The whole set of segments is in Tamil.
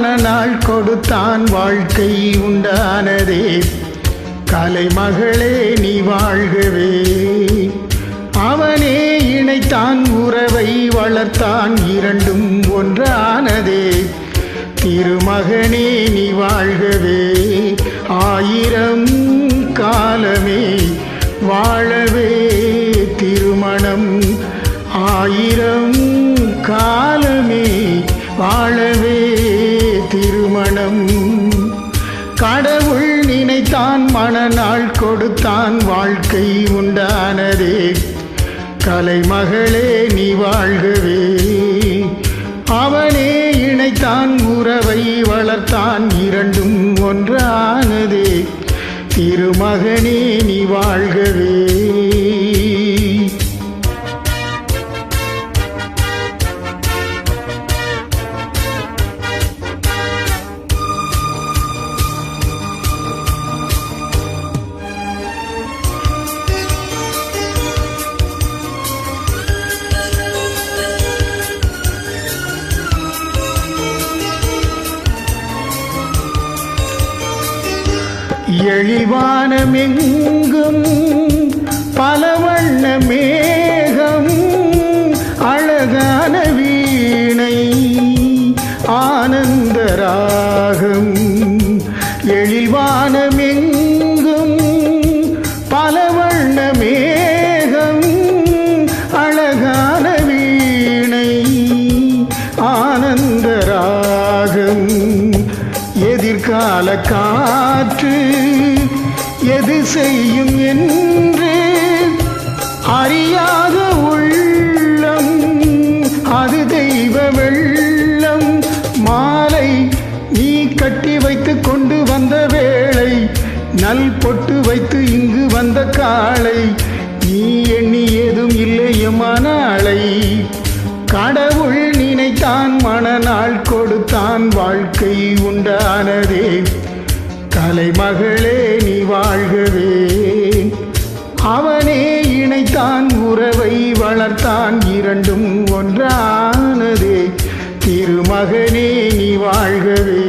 மணநாள் கொடுத்தான் வாழ்க்கை உண்டானதே. கலைமகளே நீ வாழ்கவே. அவனே இணைத்தான் உறவை வளர்த்தான் இரண்டும் ஒன்றானதே. திருமகனே நீ வாழ்கவே. ஆயிரம் காலமே வாழவே திருமணம். ஆயிரம் காலமே வாழவே திருமணம். கடவுள் நினைத்தான் மணநாள் கொடுத்தான் வாழ்க்கை உண்டானதே. கலைமகளே நீ வாழ்கவே. அவனே இணைத்தான் உறவை வளர்த்தான் இரண்டும் ஒன்றானதே. திருமகனே நீ வாழ்கவே. எழிவானமெங்கும் பல வண்ண மேகம் அழகான வீணை ஆனந்த ராகம். எழிவானமெங்கும் பல வண்ண மேகம் அழகான வீணை ஆனந்த ராகம். எதிர்கால காற்று எது செய்யும் என்று அறியாத உள்ளம் அது தெய்வ வெள்ளம். மாலை நீ கட்டி வைத்து கொண்டு வந்த வேளை, நல் பொட்டு வைத்து இங்கு வந்த காலை, நீ எண்ணி ஏதும் இல்லையம்மா நாளை. கடவுள் நினைத்தான் மணநாள் கொடுத்தான் வாழ்க்கை உண்டானதே. கலைமகளே நீ வாழ்கவே. அவனே இணைத்தான் உறவை வளர்த்தான் இரண்டும் ஒன்றானதே. திருமகனே நீ வாழ்கவே.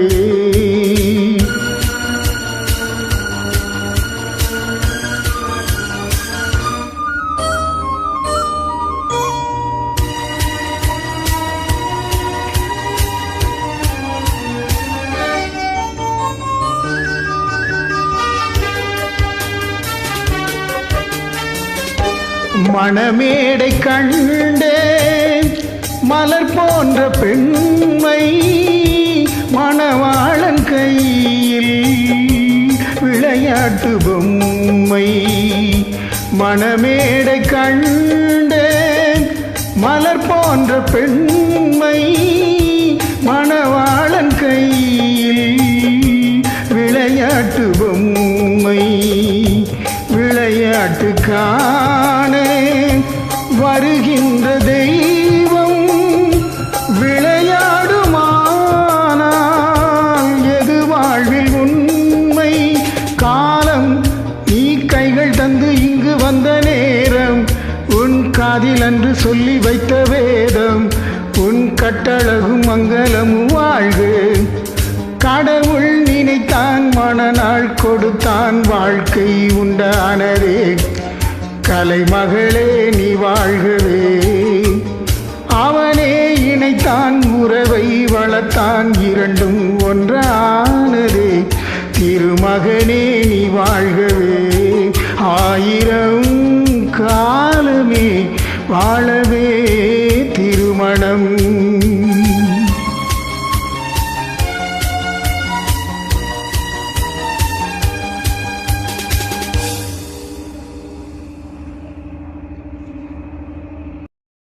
மணமேடை கண்டேன் மலர் போன்ற பெண்மை, மணவாளன் கையில் விளையாட்டு பொம்மை. மணமேடை கண்டேன் மலர் போன்ற பெண்மை, மணவாளன் கையில் விளையாட்டு பொம்மை. விளையாட்டு காண வருகின்ற தெய்வம் விளையாடுமானால் எது வாழ்வில் உண்மை. காலம் நீ கைகள் தந்து இங்கு வந்த நேரம், உன் காதில் அன்று சொல்லி வைத்த வேதம், உன் கட்டழகும் மங்களமும் வாழ்க. கடவுள் நினைத்தான் மணநாள் கொடுத்தான் வாழ்க்கை உண்டானதே. கலைமகளே நீ வாழ்கவே. அவனே இணைத்தான் உறவை வளர்த்தான் இரண்டும் ஒன்றானதே. திருமகனே நீ வாழ்கவே. ஆயிரம் காலமே வாழவே